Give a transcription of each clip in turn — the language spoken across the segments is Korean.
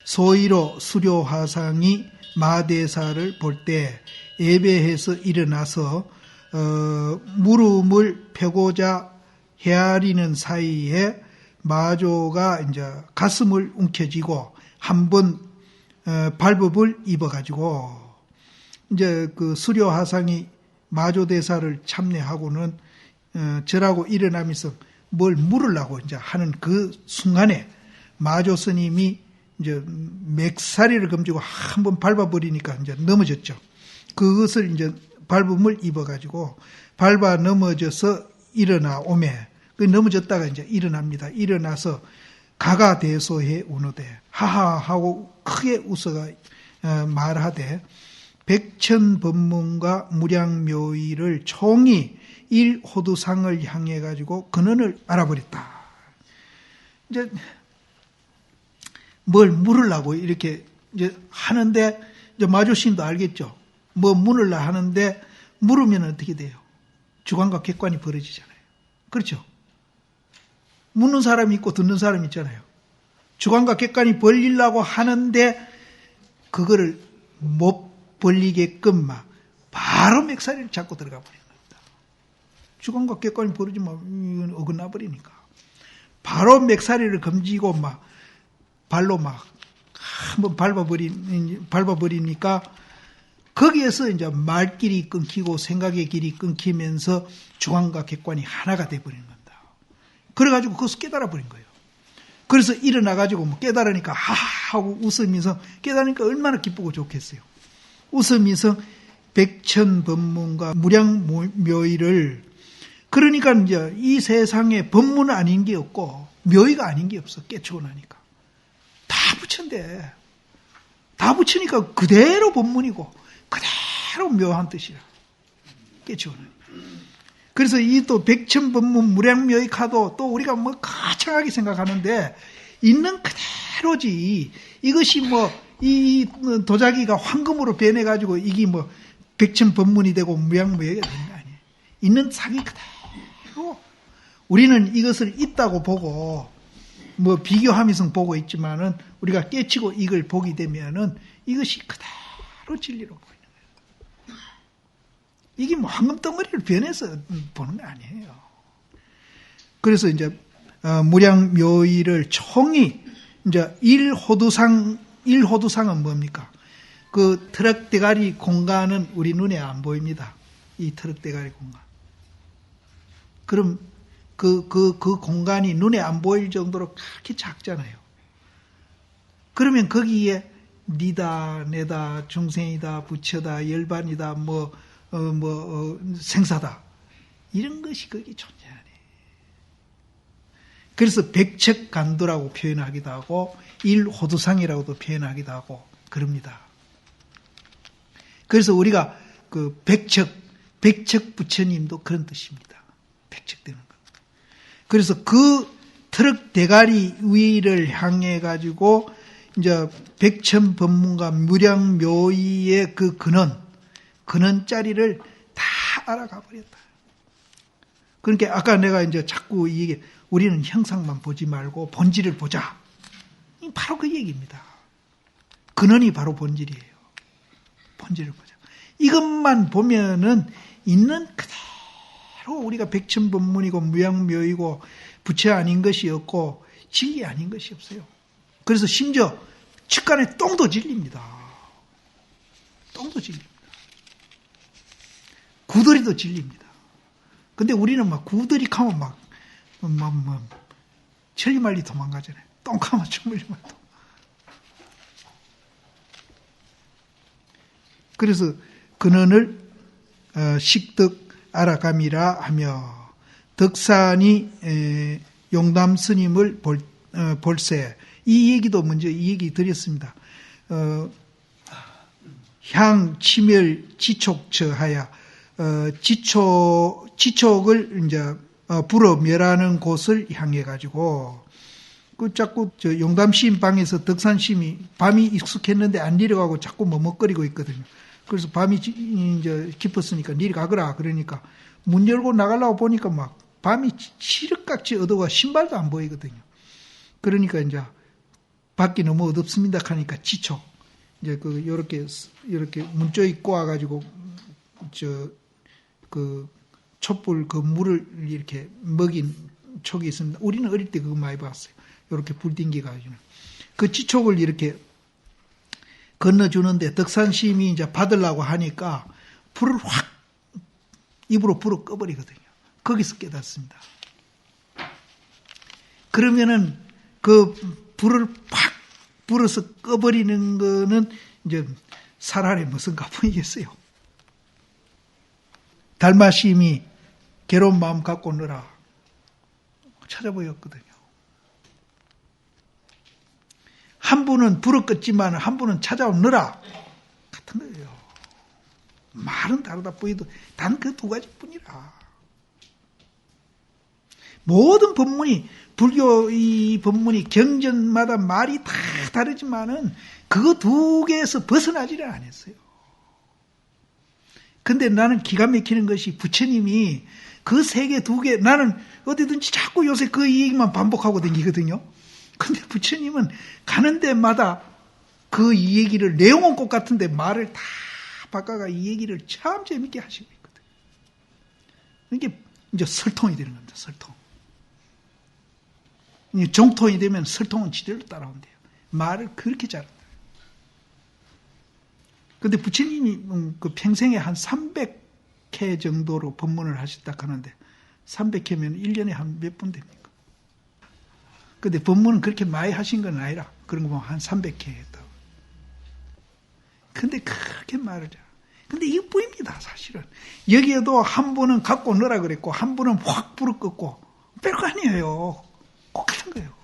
소위로 수료화상이 마대사를 볼 때 예배해서 일어나서 무릎을 펴고자 헤아리는 사이에 마조가 이제 가슴을 움켜쥐고 한번 발법을 입어가지고 이제 그 수료화상이 마조대사를 참례하고는 절하고 일어나면서 뭘 물으려고 이제 하는 그 순간에 마조 스님이 이제 맥사리를 검지고 한번 밟아버리니까 이제 넘어졌죠. 그것을 이제 밟음을 입어가지고 밟아 넘어져서 일어나 오매 그 넘어졌다가 이제 일어납니다. 일어나서 가가대소해 우노대 하하하고 크게 웃어가 말하되 백천법문과 무량묘의를 총히 일호두상을 향해 가지고 근원을 알아버렸다. 이제 뭘 물으려고 이렇게 이제 하는데 이제 마조신도 알겠죠. 뭐 물으려 하는데 물으면 어떻게 돼요? 주관과 객관이 벌어지잖아요. 그렇죠? 묻는 사람이 있고 듣는 사람이 있잖아요. 주관과 객관이 벌리려고 하는데 그거를 못 벌리게끔 막 바로 맥사리를 잡고 들어가 버리는 겁니다. 주관과 객관이 벌어지면 어긋나 버리니까 바로 맥사리를 검지고 막 발로 막 한번 밟아버리니까 거기에서 이제 말길이 끊기고 생각의 길이 끊기면서 주관과 객관이 하나가 돼버리는 겁니다. 그래가지고 그것을 깨달아버린 거예요. 그래서 일어나가지고 뭐 깨달으니까 하하하고 웃으면서 깨달으니까 얼마나 기쁘고 좋겠어요. 웃으면서 백천법문과 무량묘의를 그러니까 이제 이 세상에 법문 아닌 게 없고 묘의가 아닌 게 없어. 깨치고 나니까. 다 붙였는데 다 붙이니까 그대로 법문이고 그대로 묘한 뜻이라. 깨치고 나니까. 그래서 이 또 백천법문 무량묘의 카도 또 우리가 뭐 거창하게 생각하는데 있는 그대로지. 이것이 뭐 이 도자기가 황금으로 변해가지고 이게 뭐 백천법문이 되고 무량묘의가 되는 거 아니에요. 있는 상이 그대로. 우리는 이것을 있다고 보고 뭐 비교하면서 보고 있지만은 우리가 깨치고 이걸 보게 되면은 이것이 그대로 진리로 보이는 거예요. 이게 뭐 황금덩어리를 변해서 보는 게 아니에요. 그래서 이제 무량묘의를 총히 이제 일호두상은 뭡니까? 그 트럭 대가리 공간은 우리 눈에 안 보입니다. 이 트럭 대가리 공간. 그럼 그 공간이 눈에 안 보일 정도로 그렇게 작잖아요. 그러면 거기에 니다, 내다, 중생이다, 부처다, 열반이다, 생사다. 이런 것이 거기 존재하네. 그래서 백척간도라고 표현하기도 하고, 일호두상이라고도 표현하기도 하고, 그럽니다. 그래서 우리가 그 백척 부처님도 그런 뜻입니다. 백척되는 것. 그래서 그 트럭 대가리 위를 향해 가지고 이제 백천법문과 무량묘의의 그 근원짜리를 다 알아가 버렸다. 그러니까 아까 내가 이제 자꾸 이게 우리는 형상만 보지 말고 본질을 보자. 바로 그 얘기입니다. 근원이 바로 본질이에요. 본질을 보자. 이것만 보면은 있는 그대로 우리가 백천법문이고 무량묘이고 부처 아닌 것이 없고 진리 아닌 것이 없어요. 그래서 심지어 측간에 똥도 진리입니다. 똥도 진리입니다. 구더리도 진리입니다. 근데 우리는 막 구더리 가면 막 천리말리 도망가잖아요. 똥 가면 천리말리 도망가. 그래서 근원을 식득 알아감이라 하며 덕산이 용담 스님을 볼세. 이 얘기도 먼저 이 얘기 드렸습니다. 향 치멸 지촉처하야 지촉을 이제 불어 멸하는 곳을 향해 가지고 그 자꾸 저 용담 시인 방에서 덕산 시인이 밤이 익숙했는데 안 내려가고 자꾸 머뭇거리고 있거든요. 그래서 밤이 이제 깊었으니까 내려가거라 그러니까 문 열고 나가려고 보니까 막 밤이 시륵같이 어두워 신발도 안 보이거든요. 그러니까 이제 밖이 너무 어둡습니다 하니까 지초. 이제 요렇게 문쪽에 꼬아가지고, 촛불 물을 이렇게 먹인 촉이 있습니다. 우리는 어릴 때 그거 많이 봤어요. 요렇게 불 띵기가지고. 그 지촉을 이렇게 건너주는데 덕산시임이 이제 받으려고 하니까 불을 확 입으로 불을 꺼버리거든요. 거기서 깨닫습니다. 그러면은 그 불을 팍 불어서 꺼버리는 거는 이제 살아내 무슨 가풍이겠어요. 달마시임이 괴로운 마음 갖고 오느라 찾아보였거든요. 한 분은 불을 껐지만 한 분은 찾아오느라 같은 거예요. 말은 다르다 보이도 단 그 두 가지뿐이라. 모든 법문이 불교 이 법문이 경전마다 말이 다 다르지만은 그거 두 개에서 벗어나지를 않았어요. 근데 나는 기가 막히는 것이 부처님이 그 세 개, 두 개, 나는 어디든지 자꾸 요새 그 얘기만 반복하고 다니거든요. 근데 부처님은 가는 데마다 그 이 얘기를, 내용은 똑같은데 말을 다 바꿔가 이 얘기를 참 재밌게 하시고 있거든요. 이게 이제 설통이 되는 겁니다, 설통. 정통이 되면 설통은 지대로 따라온대요. 말을 그렇게 잘한다. 근데 부처님이 그 평생에 한 300회 정도로 법문을 하셨다 하는데 300회면 1년에 한 몇 분 됩니까? 근데 법문은 그렇게 많이 하신 건 아니라 그런 거 보면 한 300회 했다고. 근데 그렇게 말을 잘. 근데 이것뿐입니다, 사실은. 여기에도 한 분은 갖고 넣으라 그랬고 한 분은 확 불을 껐고 별거 아니에요. 똑같은 거예요.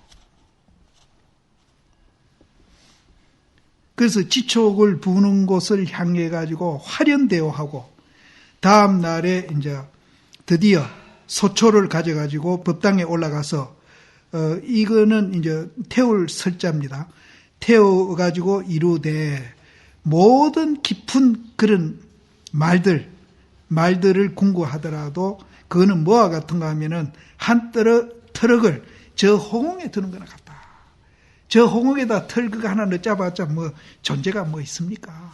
그래서 지촉을 부는 곳을 향해 가지고 화련대오하고 다음 날에 이제 드디어 소초를 가져 가지고 법당에 올라가서 이거는 이제 태울 설자입니다. 태워 가지고 이루되 모든 깊은 그런 말들을 궁구하더라도 그거는 뭐와 같은가 하면은 한 트럭을 저 호공에 드는 거나 같다. 저 호공에다 털그가 하나 넣자봤자 뭐 존재가 뭐 있습니까?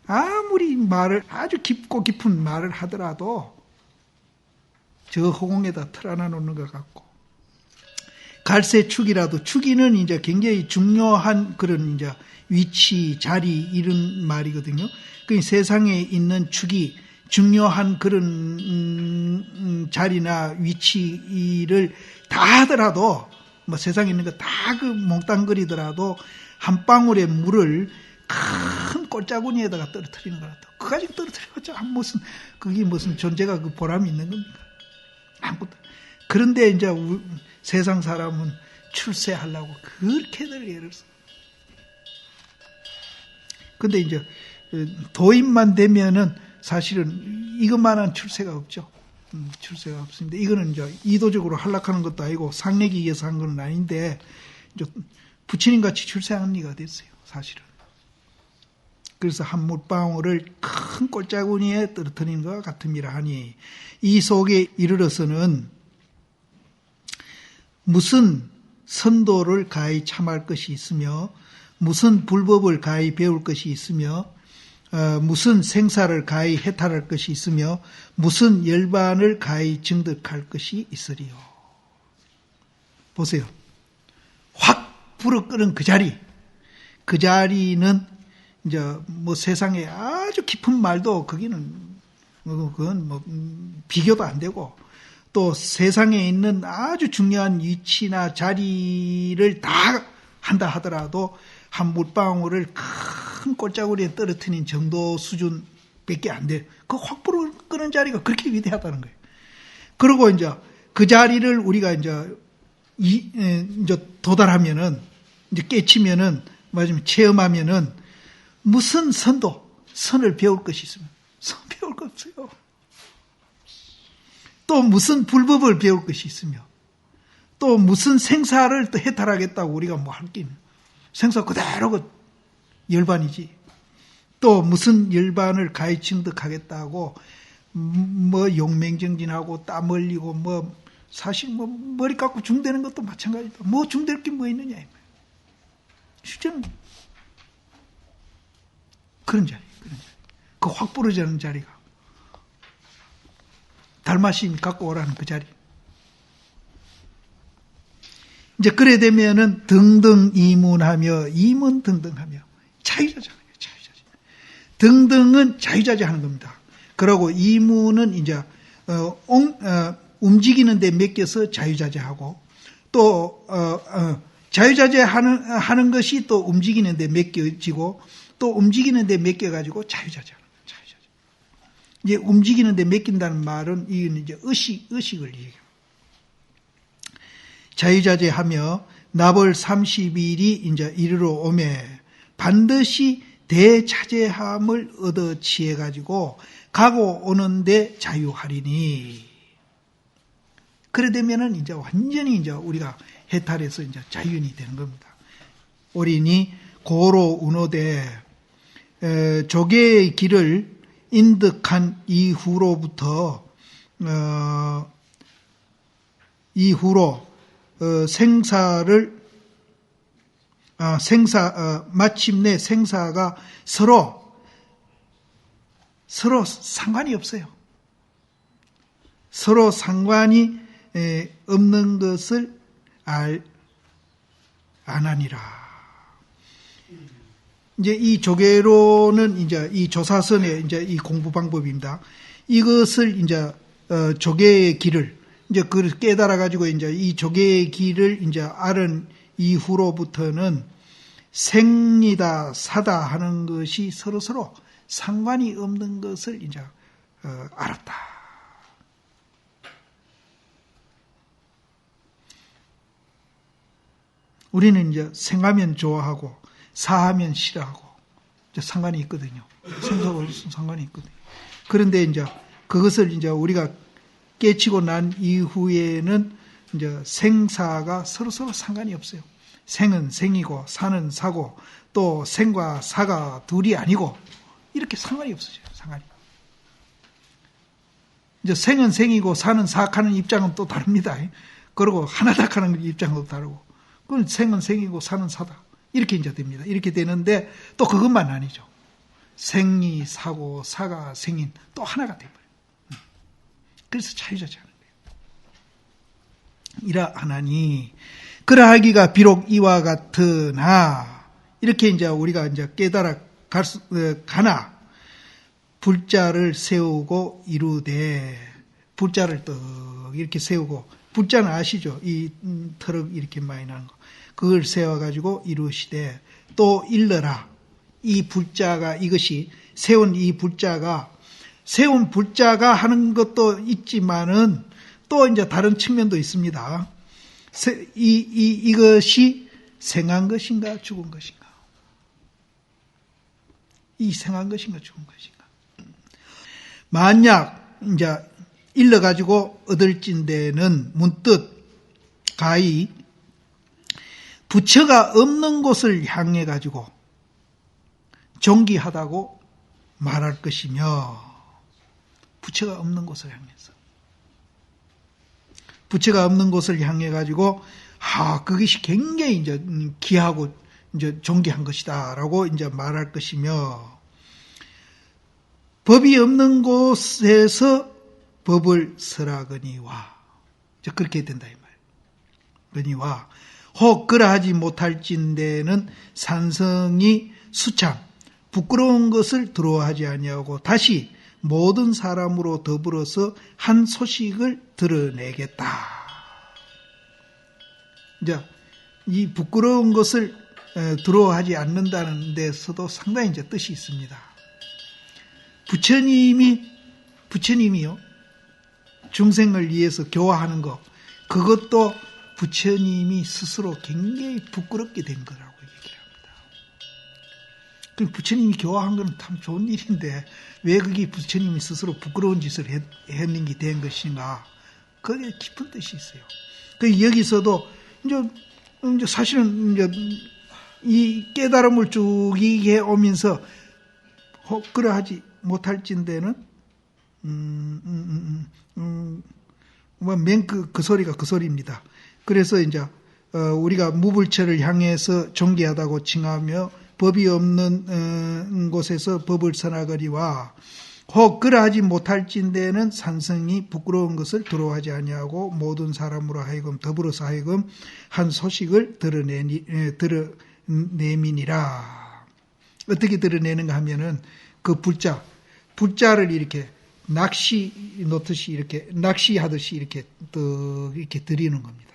아무리 말을 아주 깊고 깊은 말을 하더라도 저 호공에다 털 하나 놓는 것 같고 갈새축이라도 축이는 이제 굉장히 중요한 그런 이제 위치, 자리 이런 말이거든요. 그 세상에 있는 축이 중요한 그런 자리나 위치를 다 하더라도 뭐 세상에 있는 거 다 그 몽땅거리더라도 한 방울의 물을 큰 꼴짜구니에다가 떨어뜨리는 거라도 그 가지고 떨어뜨려봤자 그게 무슨 존재가 그 보람이 있는 겁니까? 아무것도. 그런데 이제 세상 사람은 출세하려고 그렇게들 애를 써. 근데 이제 도인만 되면은 사실은 이것만한 출세가 없죠. 출세가 없습니다. 이거는 이제 의도적으로 하락하는 것도 아니고 상례기 위해서 한 건 아닌데 이제 부처님 같이 출세하는 리가 됐어요. 사실은. 그래서 한 물방울을 큰 꼴짜구니에 떨어뜨리는 것과 같음이라 하니 이 속에 이르러서는 무슨 선도를 가히 참할 것이 있으며 무슨 불법을 가히 배울 것이 있으며 무슨 생사를 가히 해탈할 것이 있으며 무슨 열반을 가히 증득할 것이 있으리요. 보세요. 확 불어 끄는 그 자리는 이제 뭐 세상에 아주 깊은 말도 그건 뭐 비교도 안 되고 또 세상에 있는 아주 중요한 위치나 자리를 다 한다 하더라도 한 물방울을 큰 꼴짜구리에 떨어뜨린 정도 수준밖에 안 돼. 그 확 불을 끄는 자리가 그렇게 위대하다는 거예요. 그리고 이제 그 자리를 우리가 이제 도달하면은 이제 깨치면은 맞으면 체험하면은 무슨 선을 배울 것이 있으면 선 배울 거 없어요. 또 무슨 불법을 배울 것이 있으며 또 무슨 생사를 또 해탈하겠다고 우리가 뭐 할 게 있는 생사 그대로 열반이지. 또 무슨 열반을 가히 증득하겠다고 뭐 용맹정진하고 땀 흘리고 뭐 사실 뭐 머리 깎고 중대는 것도 마찬가지다. 뭐 중될 게 뭐 있느냐. 실제는 그런 자리. 그 확 부러지는 자리가. 달마신 갖고 오라는 그 자리. 이제 그래 되면은 등등 이문하며 이문등등하며 자유자재하는 거예요. 자유자재. 등등은 자유자재 하는 겁니다. 그러고 이문은 이제 움직이는데 맡겨서 자유자재하고 또 자유자재 하는 것이 또 움직이는데 맡겨지고 또 움직이는데 맡겨가지고 자유자재하는 거예요. 자유자재. 이제 움직이는데 맡긴다는 말은 이건 이제 의식을 얘기해요. 자유자재하며 나벌 30일이 이제 이르러 오매 반드시 대자재함을 얻어 취해 가지고 가고 오는데 자유하리니. 그래 되면은 이제 완전히 이제 우리가 해탈해서 이제 자유인이 되는 겁니다. 오리니 고로 운호되 조계의 길을 인득한 이후로 마침내 생사가 서로 상관이 없어요. 서로 상관이 없는 것을 아나니라. 이제 이 조계로는 이제 이 조사선의 이제 이 공부 방법입니다. 이것을 이제 조계의 길을 이제 그걸 깨달아 가지고 이제 이 조계의 길을 이제 알은 이후로부터는 생이다 사다 하는 것이 서로 상관이 없는 것을 이제 알았다. 우리는 이제 생하면 좋아하고 사하면 싫어하고 이제 상관이 있거든요. 생사하고 상관이 있거든요. 그런데 이제 그것을 이제 우리가 깨치고 난 이후에는 이제 생사가 서로 상관이 없어요. 생은 생이고 사는 사고 또 생과 사가 둘이 아니고 이렇게 상관이 없어져요. 상관이. 이제 생은 생이고 사는 사하는 입장은 또 다릅니다. 그리고 하나다 하는 입장도 다르고. 그건 생은 생이고 사는 사다. 이렇게 이제 됩니다. 이렇게 되는데 또 그것만 아니죠. 생이 사고 사가 생인 또 하나가 돼버려요. 그래서 자유자재하는 거예요. 이라 하나니 그러하기가 비록 이와 같으나 이렇게 이제 우리가 이제 깨달아 가나 불자를 세우고 이루되 불자를 떡 이렇게 세우고 불자는 아시죠? 이 트럭 이렇게 많이 나는 거. 그걸 세워가지고 이루시되 또 일러라. 이 불자가 이것이 세운 불자가 하는 것도 있지만은 또 이제 다른 측면도 있습니다. 이것이 생한 것인가 죽은 것인가? 이 생한 것인가 죽은 것인가? 만약 이제 일러가지고 얻을진대는 문득 가히 부처가 없는 곳을 향해 가지고 정기하다고 말할 것이며 부처가 없는 곳을 향해서 부처가 없는 곳을 향해 가지고 그것이 굉장히 이제 귀하고 이제 존귀한 것이다라고 이제 말할 것이며 법이 없는 곳에서 법을 설하거니와 이제 그렇게 된다 이 말. 거니와 혹 그러하지 못할진대는 산성이 수참 부끄러운 것을 두려워하지 아니하고 다시 모든 사람으로 더불어서 한 소식을 드러내겠다. 이제 이 부끄러운 것을 두려워하지 않는다는 데서도 상당히 이제 뜻이 있습니다. 부처님이요 중생을 위해서 교화하는 것 그것도 부처님이 스스로 굉장히 부끄럽게 된 거라고 얘기를 합니다. 그럼 부처님이 교화한 건 참 좋은 일인데 왜 그게 부처님이 스스로 부끄러운 짓을 했는지 된 것인가? 그게 깊은 뜻이 있어요. 그 여기서도 이제 사실은 이제 이 깨달음을 쭉 이게 오면서 혹 그러하지 못할진대는 그 소리가 그 소리입니다. 그래서 이제 우리가 무불처를 향해서 존귀하다고 칭하며 법이 없는 곳에서 법을 선하거리와 혹 그러하지 못할진대는 산성이 부끄러운 것을 두려워하지 아니하고 모든 사람으로 하여금 더불어서 하여금 한 소식을 드러내미니라. 어떻게 드러내는가 하면은 그 불자를 이렇게 낚시 놓듯이 이렇게 낚시하듯이 이렇게 이렇게 드리는 겁니다.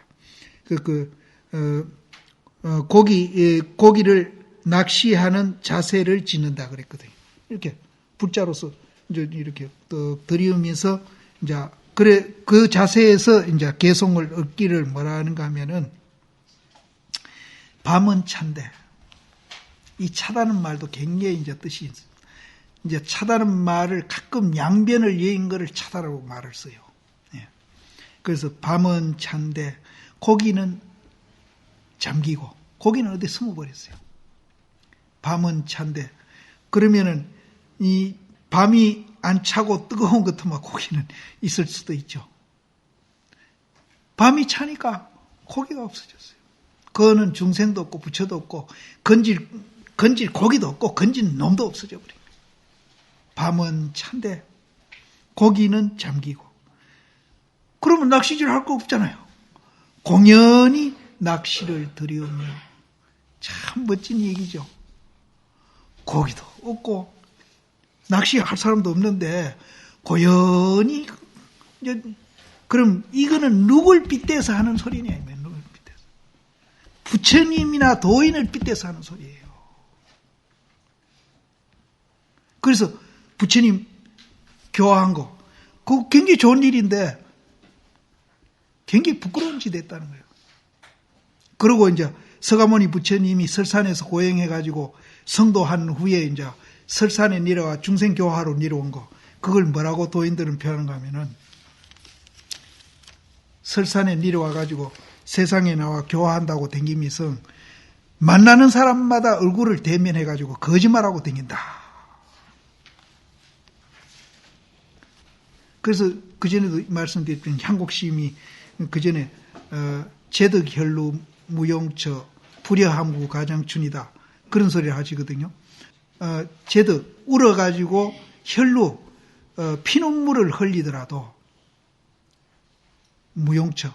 고기를 낚시하는 자세를 짓는다 그랬거든요. 이렇게 불자로서 이제 이렇게 들이우면서 이제 그 자세에서 이제 개성을 얻기를 뭐라 하는가 하면은 밤은 찬데 이 차다는 말도 굉장히 이제 뜻이 이제 차다는 말을 가끔 양변을 여인 거를 차다라고 말을 써요. 예. 그래서 밤은 찬데 고기는 잠기고 고기는 어디 숨어버렸어요. 밤은 찬데 그러면은 이 밤이 안 차고 뜨거운 것 같으면 고기는 있을 수도 있죠. 밤이 차니까 고기가 없어졌어요. 그거는 중생도 없고 부처도 없고 건질 고기도 없고 건질 놈도 없어져 버립니다. 밤은 찬데 고기는 잠기고 그러면 낚시질 할 거 없잖아요. 공연히 낚시를 들이우며 참 멋진 얘기죠. 고기도 없고 낚시할 사람도 없는데 고연히 그럼 이거는 누굴 빗대서 하는 소리냐 누굴 빗대서 부처님이나 도인을 빗대서 하는 소리예요. 그래서 부처님 교화한 거 그거 굉장히 좋은 일인데 굉장히 부끄러운 짓 했다는 거예요. 그리고 이제 서가모니 부처님이 설산에서 고행해가지고 성도한 후에 이제 설산에 내려와 중생교화로 내려온 거 그걸 뭐라고 도인들은 표현하는가 하면은 설산에 내려와가지고 세상에 나와 교화한다고 댕기면서 만나는 사람마다 얼굴을 대면해가지고 거짓말하고 댕긴다. 그래서 그전에도 말씀드렸던 향곡심이 그전에 제득현루 무용처 불여함구 가장춘이다 그런 소리를 하시거든요. 제득 울어가지고 혈루 피눈물을 흘리더라도 무용처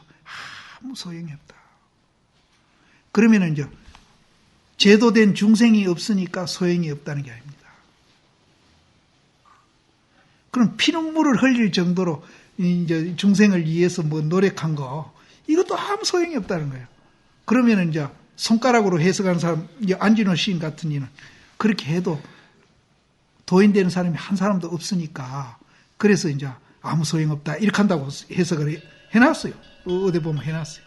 아무 소용이 없다. 그러면 이제 제도된 중생이 없으니까 소용이 없다는 게 아닙니다. 그럼 피눈물을 흘릴 정도로 이제 중생을 위해서 뭐 노력한 거 이것도 아무 소용이 없다는 거예요. 그러면 이제 손가락으로 해석하는 사람, 안진호 시인 같은 이는 그렇게 해도 도인되는 사람이 한 사람도 없으니까 그래서 이제 아무 소용없다 이렇게 한다고 해석을 해놨어요. 어디 보면 해놨어요.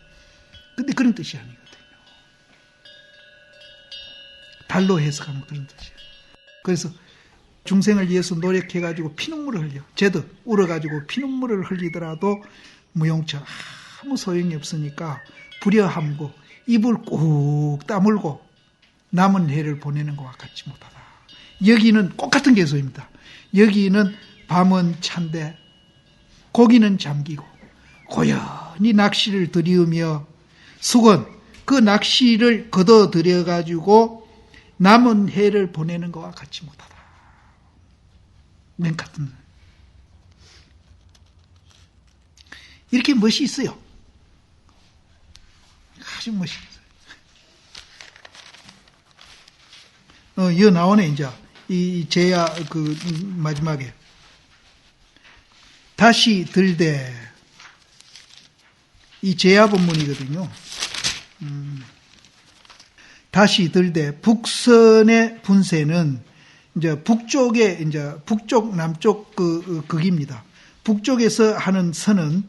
근데 그런 뜻이 아니거든요. 달로 해석하면 그런 뜻이에요. 그래서 중생을 위해서 노력해가지고 피눈물을 흘려. 쟤도 울어가지고 피눈물을 흘리더라도 무용처 아무 소용이 없으니까 불여함고 입을 꾹 다물고 남은 해를 보내는 것과 같지 못하다. 여기는 똑같은 개소입니다. 여기는 밤은 찬데 고기는 잠기고 고연히 낚시를 들이우며 수건 그 낚시를 걷어들여가지고 남은 해를 보내는 것과 같지 못하다. 맨 같은 이렇게 멋이 있어요. 아주 멋이 있어요. 이어 나오네 이제 이 제야 그 마지막에 다시 들되 이 제야 본문이거든요. 다시 들되 북선의 분세는 이제 북쪽에 이제 북쪽 남쪽 극입니다. 북쪽에서 하는 선은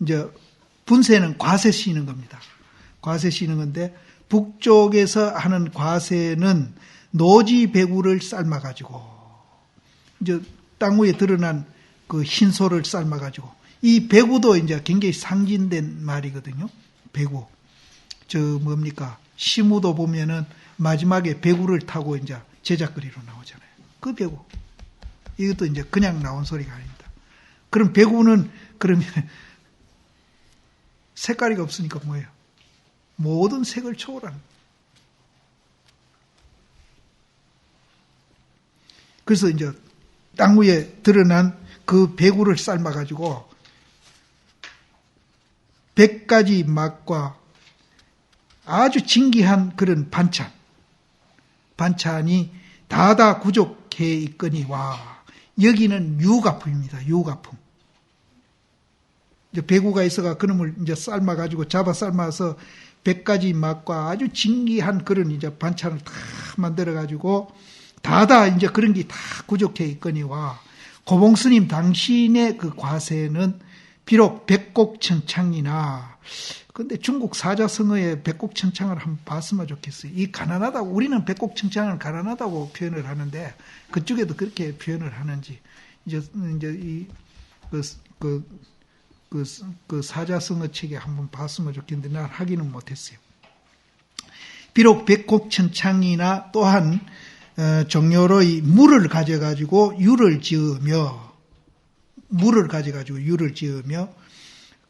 이제 분세는 과세 씌는 겁니다. 과세 씌는 건데 북쪽에서 하는 과세는 노지 배구를 삶아 가지고 이제 땅 위에 드러난 그 흰소를 삶아 가지고 이 배구도 이제 굉장히 상징된 말이거든요. 배구. 저 뭡니까? 시무도 보면은 마지막에 배구를 타고 이제 제작거리로 나오잖아요. 그 배구. 이것도 이제 그냥 나온 소리가 아닙니다. 그럼 배구는 그러면 색깔이 없으니까 뭐예요? 모든 색을 초월하는. 그래서 이제 땅 위에 드러난 그 배구를 삶아가지고 100가지 맛과 아주 진귀한 그런 반찬이 다다 구족해 있거니와. 여기는 유가품입니다. 유가품. 이제 배구가 있어가 그놈을 이제 삶아가지고 삶아서 100가지 맛과 아주 진귀한 그런 이제 반찬을 다 만들어가지고 다다 이제 그런 게 다 구족해 있거니와. 고봉스님 당신의 그 과세는 비록 백곡천창이나, 근데 중국 사자성어의 백곡천창을 한번 봤으면 좋겠어요. 이 가난하다고, 우리는 백곡천창을 가난하다고 표현을 하는데, 그쪽에도 그렇게 표현을 하는지, 이제 그 사자성어 책에 한번 봤으면 좋겠는데, 난 하기는 못했어요. 비록 백곡천창이나 또한, 정렬의 물을 가져가지고 유를 지으며,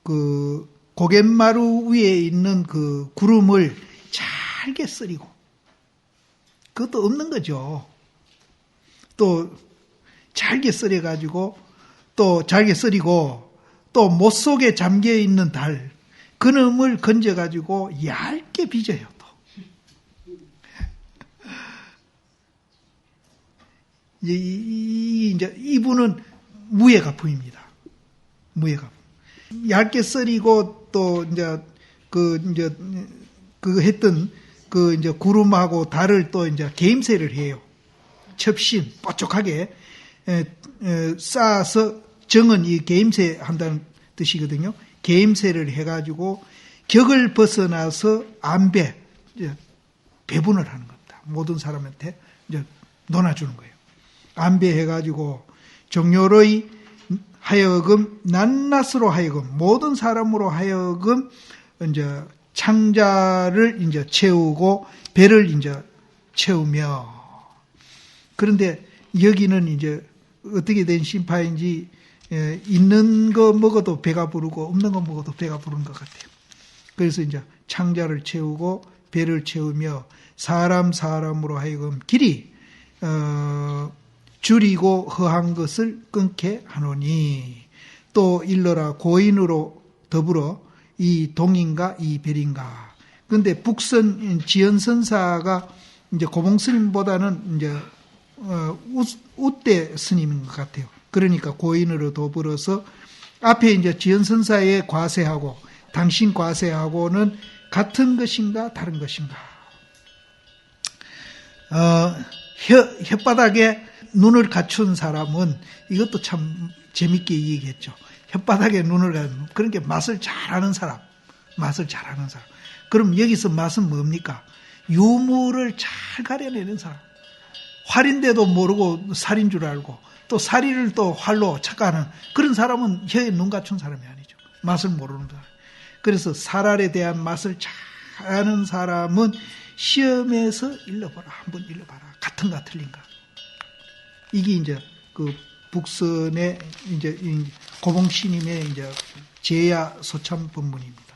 그 고갯마루 위에 있는 그 구름을 잘게 썰이고, 그것도 없는 거죠. 또 잘게 썰어가지고, 또 잘게 썰이고, 또 못 속에 잠겨 있는 달, 그놈을 건져가지고 얇게 빚어요. 또 이제 이분은 무예가품입니다. 무예가품. 얇게 썰이고 또 이제 그 했던 그 이제 구름하고 달을 또 이제 개임새를 해요. 첩신 뽀족하게 쌓아서 정은 이 개임새 한다는 뜻이거든요. 개임새를 해가지고 격을 벗어나서 안배 배분을 하는 겁니다. 모든 사람한테 이제 논아주는 거예요. 안배해가지고 정렬의 하여금 낱낱으로 하여금 모든 사람으로 하여금 이제 창자를 이제 채우고 배를 이제 채우며. 그런데 여기는 이제 어떻게 된 심파인지 있는 거 먹어도 배가 부르고 없는 거 먹어도 배가 부르는 것 같아요. 그래서 이제 창자를 채우고 배를 채우며 사람으로 하여금 길이 줄이고 허한 것을 끊게 하노니. 또 일러라 고인으로 더불어 이 동인가 이 별인가. 그런데 북선 지연선사가 이제 고봉스님보다는 이제 우대 스님인 것 같아요. 그러니까 고인으로 더불어서 앞에 이제 지연선사의 과세하고 당신 과세하고는 같은 것인가 다른 것인가. 혓바닥에 눈을 갖춘 사람은 이것도 참 재밌게 얘기했죠. 혓바닥에 눈을 갖춘, 그러니까 맛을 잘하는 사람. 그럼 여기서 맛은 뭡니까? 유무를 잘 가려내는 사람. 활인데도 모르고 살인 줄 알고 또 살이를 또 활로 착각하는 그런 사람은 혀에 눈 갖춘 사람이 아니죠. 맛을 모르는 사람. 그래서 살알에 대한 맛을 잘 아는 사람은 시험에서 한번 일러봐라. 같은가 틀린가. 이게 이제 그 북선의 이제 고봉스님의 이제 제야 소참 법문입니다.